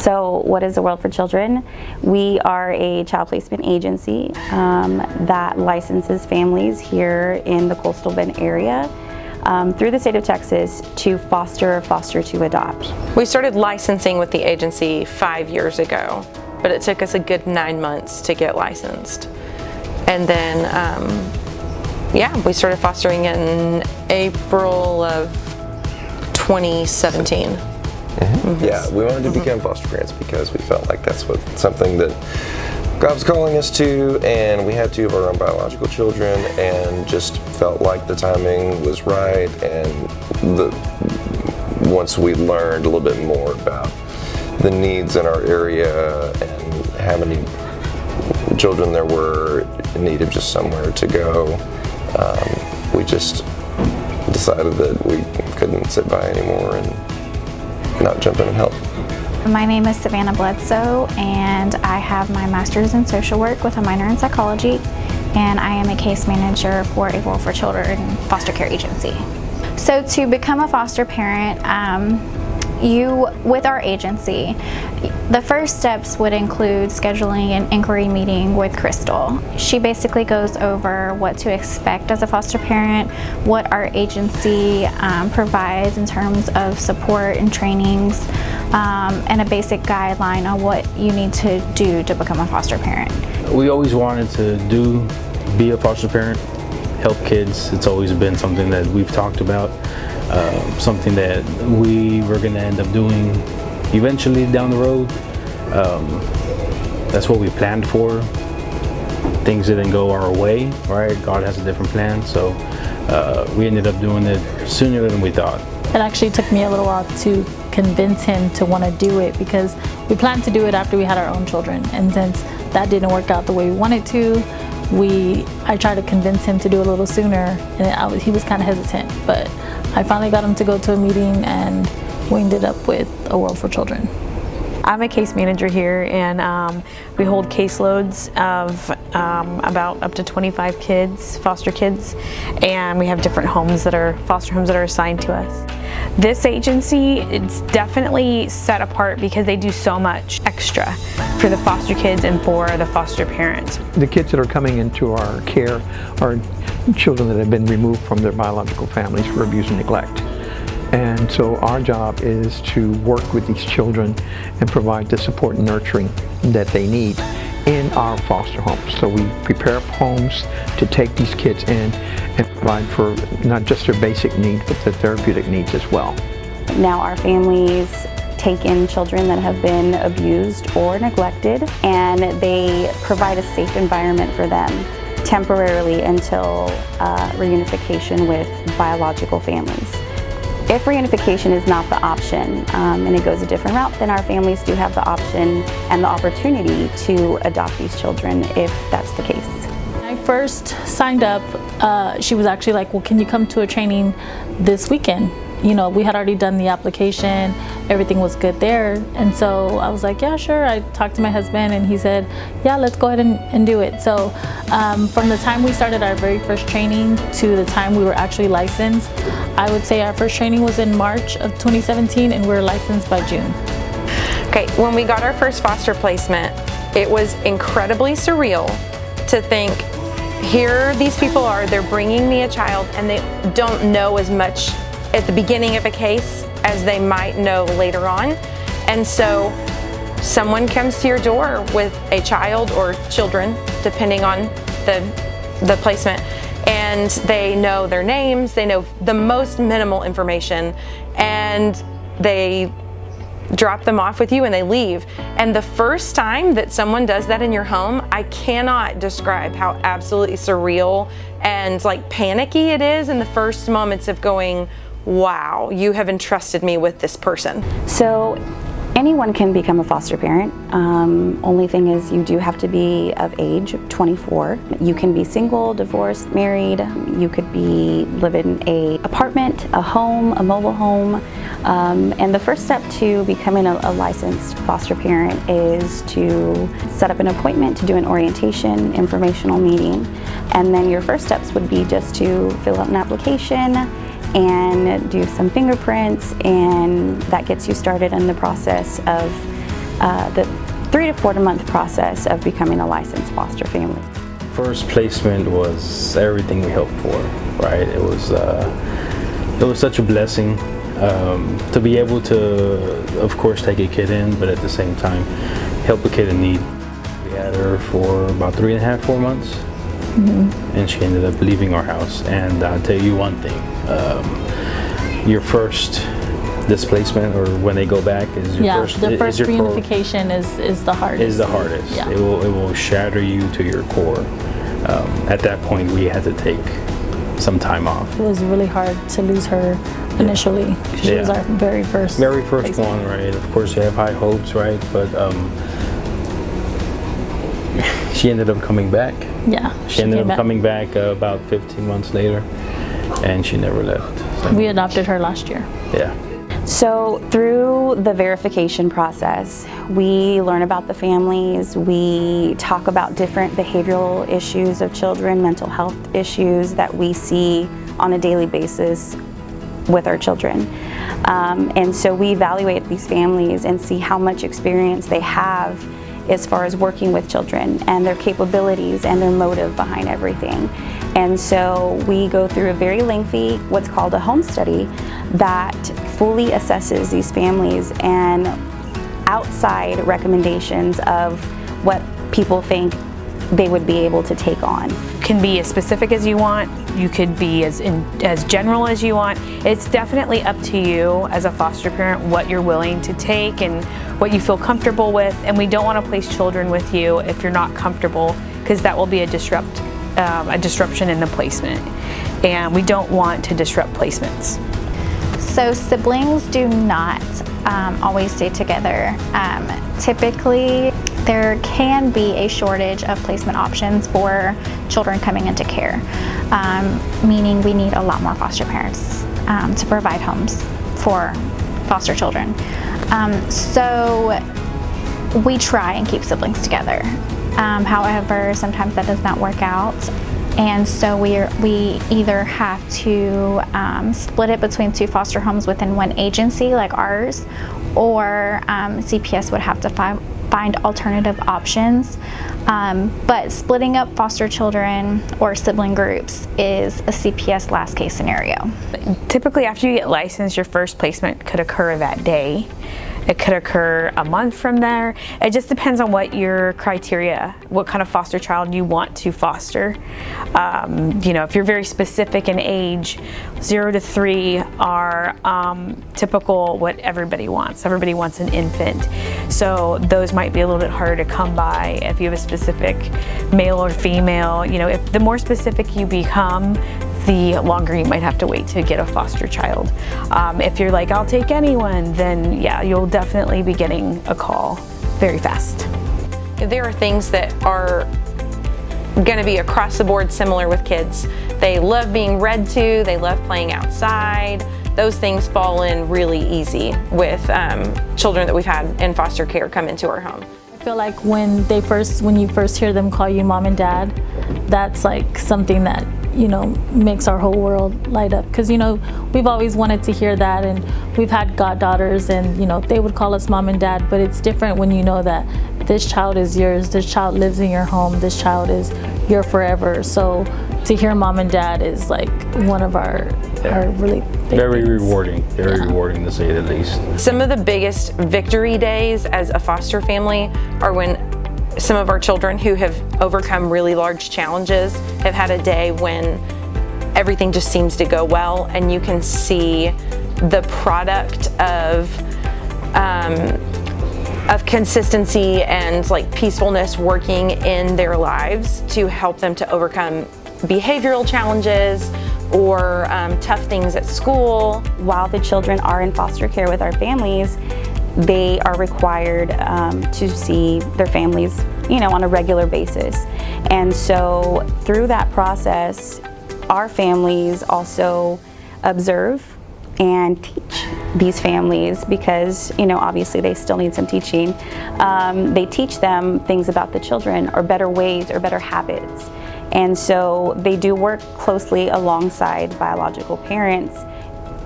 So what is the World for Children? We are a child placement agency that licenses families here in the Coastal Bend area through the state of Texas to foster or foster to adopt. We started licensing with the agency 5 years ago, but it took us a good 9 months to get licensed. And then, we started fostering in April of 2017. Mm-hmm. Yeah, we wanted to become foster parents because we felt like that's something that God was calling us to, and we had 2 of our own biological children, and just felt like the timing was right. And once we learned a little bit more about the needs in our area and how many children there were in need of just somewhere to go, we just decided that we couldn't sit by anymore and not jump in and help. My name is Savanna Bledsoe, and I have my master's in social work with a minor in psychology, and I am a case manager for a World for Children foster care agency. So to become a foster parent, with our agency, the first steps would include scheduling an inquiry meeting with Kristal. She basically goes over what to expect as a foster parent, what our agency provides in terms of support and trainings, and a basic guideline on what you need to do to become a foster parent. We always wanted to be a foster parent, help kids. It's always been something that we've talked about. Something that we were going to end up doing eventually down the road. That's what we planned for. Things didn't go our way, right? God has a different plan, so we ended up doing it sooner than we thought. It actually took me a little while to convince him to want to do it, because we planned to do it after we had our own children, and since that didn't work out the way we wanted to, I tried to convince him to do it a little sooner, and he was kind of hesitant, but I finally got him to go to a meeting, and we ended up with a World for Children. I'm a case manager here, and we hold caseloads of about up to 25 kids, foster kids, and we have different foster homes that are assigned to us. This agency, it's definitely set apart because they do so much extra for the foster kids and for the foster parents. The kids that are coming into our care are children that have been removed from their biological families for abuse and neglect. And so our job is to work with these children and provide the support and nurturing that they need in our foster homes. So we prepare homes to take these kids in and provide for not just their basic needs, but the therapeutic needs as well. Now our families take in children that have been abused or neglected, and they provide a safe environment for them temporarily until reunification with biological families. If reunification is not the option and it goes a different route, then our families do have the option and the opportunity to adopt these children if that's the case. When I first signed up, she was actually like, well, can you come to a training this weekend? You know, we had already done the application, everything was good there, and so I was like, yeah, sure. I talked to my husband, and he said, yeah, let's go ahead and do it. So from the time we started our very first training to the time we were actually licensed, I would say our first training was in March of 2017, and we were licensed by June. Okay, when we got our first foster placement, it was incredibly surreal to think, here these people are, they're bringing me a child, and they don't know as much at the beginning of a case as they might know later on. And so someone comes to your door with a child or children, depending on the placement, and they know their names, they know the most minimal information, and they drop them off with you and they leave. And the first time that someone does that in your home, I cannot describe how absolutely surreal and like panicky it is in the first moments of going, wow, you have entrusted me with this person. So anyone can become a foster parent. Only thing is you do have to be of age, 24. You can be single, divorced, married. You could live in a apartment, a home, a mobile home. And the first step to becoming a licensed foster parent is to set up an appointment to do an orientation, informational meeting. And then your first steps would be just to fill out an application and do some fingerprints, and that gets you started in the process of the 3 to 4 month process of becoming a licensed foster family. First placement was everything we hoped for, right? It was such a blessing to be able to, of course, take a kid in, but at the same time, help a kid in need. We had her for about 3.5, 4 months, and she ended up leaving our house. And I'll tell you one thing, your first displacement, or when they go back, is your first. The first reunification is the hardest. Is the hardest. Yeah. It will shatter you to your core. At that point, we had to take some time off. It was really hard to lose her initially. She was our very first placement. One, right? Of course, you have high hopes, right? But she ended up coming back. Yeah. She ended up coming back about 15 months later, and she never left. So. We adopted her last year. Yeah. So through the verification process, we learn about the families, we talk about different behavioral issues of children, mental health issues that we see on a daily basis with our children. And so we evaluate these families and see how much experience they have as far as working with children and their capabilities and their motive behind everything. And so we go through a very lengthy, what's called a home study, that fully assesses these families and outside recommendations of what people think they would be able to take on. Can be as specific as you want. You could be as general as you want. It's definitely up to you as a foster parent what you're willing to take and what you feel comfortable with. And we don't want to place children with you if you're not comfortable, because that will be a disruption in the placement. And we don't want to disrupt placements. So siblings do not always stay together. Typically, there can be a shortage of placement options for children coming into care, meaning we need a lot more foster parents to provide homes for foster children. So we try and keep siblings together. However, sometimes that does not work out. And so we either have to split it between 2 foster homes within one agency like ours, or CPS would have to find alternative options. But splitting up foster children or sibling groups is a CPS last case scenario. Typically after you get licensed, your first placement could occur that day. It could occur a month from there. It just depends on what your criteria, what kind of foster child you want to foster. If you're very specific in age, 0 to 3 are typical what everybody wants. Everybody wants an infant. So those might be a little bit harder to come by if you have a specific male or female. If the more specific you become, the longer you might have to wait to get a foster child. If you're like, I'll take anyone, then yeah, you'll definitely be getting a call very fast. There are things that are going to be across the board similar with kids. They love being read to, they love playing outside. Those things fall in really easy with children that we've had in foster care come into our home. I feel like when you first hear them call you mom and dad, that's like something that makes our whole world light up, because we've always wanted to hear that, and we've had goddaughters, and they would call us mom and dad, but it's different when you know that this child is yours, this child lives in your home, this child is your forever. So to hear mom and dad is like one of our really big very things. Rewarding to say the least. Some of the biggest victory days as a foster family are when some of our children who have overcome really large challenges have had a day when everything just seems to go well, and you can see the product of consistency and like peacefulness working in their lives to help them to overcome behavioral challenges or tough things at school. While the children are in foster care with our families, they are required to see their families, on a regular basis. And so through that process, our families also observe and teach these families, because obviously they still need some teaching. They teach them things about the children, or better ways or better habits. And so they do work closely alongside biological parents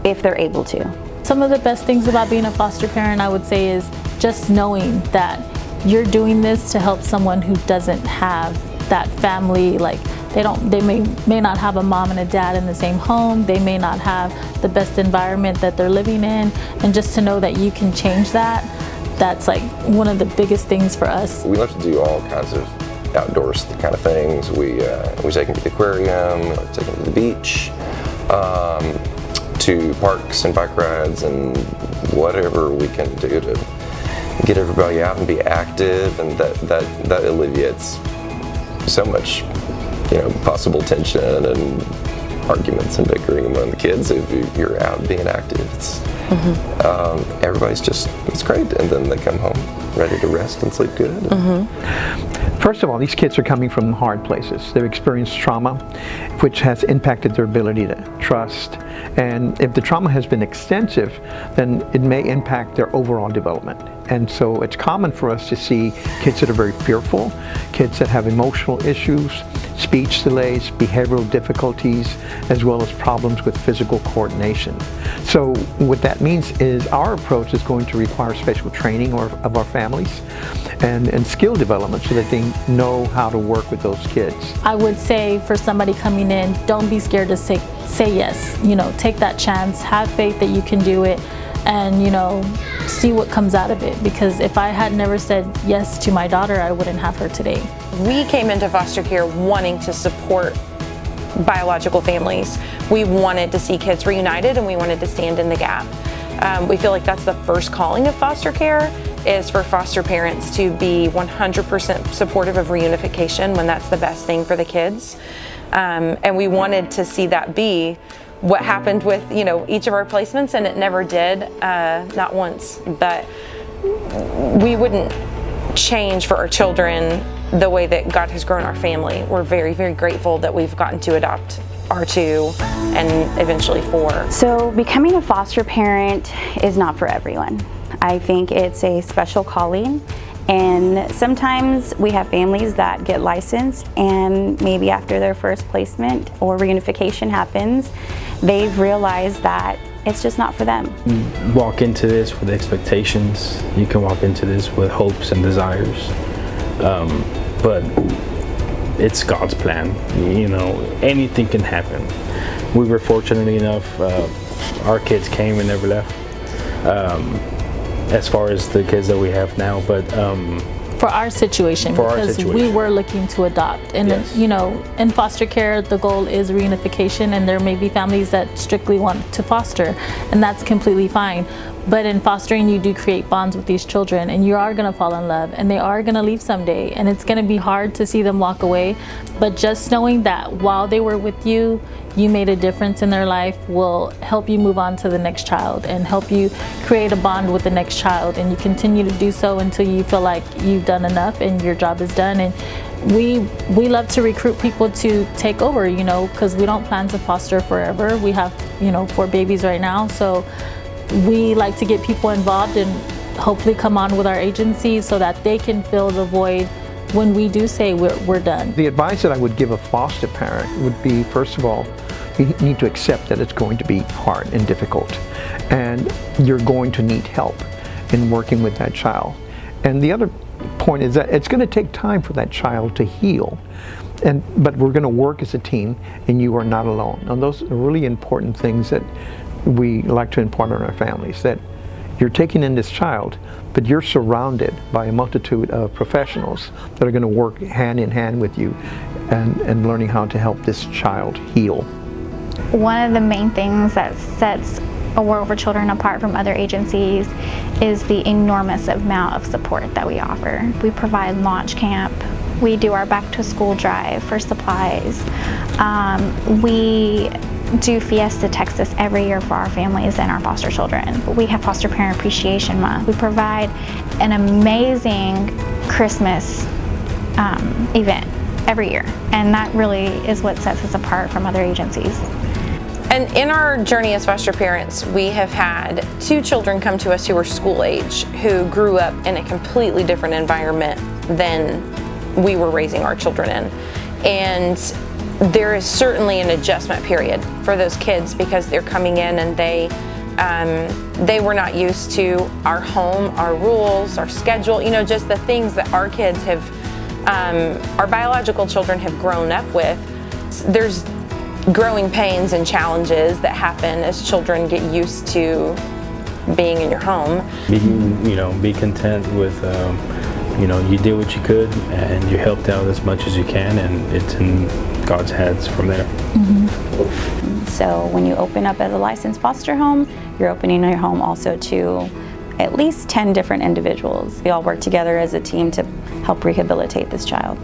if they're able to. Some of the best things about being a foster parent, I would say, is just knowing that you're doing this to help someone who doesn't have that family, like they may not have a mom and a dad in the same home, they may not have the best environment that they're living in, and just to know that you can change that, that's like one of the biggest things for us. We love to do all kinds of outdoors kind of things. We take them to the aquarium, take them to the beach, to parks and bike rides, and whatever we can do to get everybody out and be active, and that alleviates so much, possible tension and arguments and bickering among the kids. If you're out being active, it's everybody's it's great, and then they come home ready to rest and sleep good. First of all, these kids are coming from hard places. They've experienced trauma, which has impacted their ability to trust. And if the trauma has been extensive, then it may impact their overall development. And so it's common for us to see kids that are very fearful, kids that have emotional issues, speech delays, behavioral difficulties, as well as problems with physical coordination. So what that means is our approach is going to require special training of our families and skill development so that they know how to work with those kids. I would say for somebody coming in, don't be scared to say yes. Take that chance, have faith that you can do it, and see what comes out of it. Because if I had never said yes to my daughter, I wouldn't have her today. We came into foster care wanting to support biological families. We wanted to see kids reunited, and we wanted to stand in the gap. We feel like that's the first calling of foster care, is for foster parents to be 100% supportive of reunification when that's the best thing for the kids. And we wanted to see that be what happened with each of our placements, and it never did, not once. But we wouldn't change for our children the way that God has grown our family. We're very, very grateful that we've gotten to adopt our 2 and eventually 4. So becoming a foster parent is not for everyone. I think it's a special calling, and sometimes we have families that get licensed, and maybe after their first placement or reunification happens, they've realized that it's just not for them. Walk into this with expectations. You can walk into this with hopes and desires, but it's God's plan. Anything can happen. We were fortunate enough, our kids came and never left, as far as the kids that we have now, but for our situation, because we were looking to adopt, and yes. In foster care the goal is reunification, and there may be families that strictly want to foster, and that's completely fine. But in fostering, you do create bonds with these children, and you are going to fall in love, and they are going to leave someday, and it's going to be hard to see them walk away. But just knowing that while they were with you, you made a difference in their life will help you move on to the next child and help you create a bond with the next child, and you continue to do so until you feel like you've done enough and your job is done. And we love to recruit people to take over, because we don't plan to foster forever. We have 4 babies right now, so we like to get people involved and hopefully come on with our agency so that they can fill the void when we do say we're done. The advice that I would give a foster parent would be, first of all, you need to accept that it's going to be hard and difficult, and you're going to need help in working with that child. And the other point is that it's going to take time for that child to heal, but we're going to work as a team, and you are not alone. And those are really important things that we like to impart on our families, that you're taking in this child, but you're surrounded by a multitude of professionals that are going to work hand in hand with you and learning how to help this child heal. One of the main things that sets A War Over Children apart from other agencies is the enormous amount of support that we offer. We provide launch camp. We do our back to school drive for supplies. We do Fiesta Texas every year for our families and our foster children. We have Foster Parent Appreciation Month. We provide an amazing Christmas event every year, and that really is what sets us apart from other agencies. And in our journey as foster parents, we have had 2 children come to us who are school age, who grew up in a completely different environment than we were raising our children in. And there is certainly an adjustment period for those kids, because they're coming in and they They were not used to our home, our rules, our schedule, you know, just the things that our kids have, our biological children have grown up with. There's growing pains and challenges that happen as children get used to being in your home. Be content with, you did what you could and you helped out as much as you can, and it's in God's hands from there. So when you open up as a licensed foster home, you're opening your home also to at least 10 different individuals. We all work together as a team to help rehabilitate this child.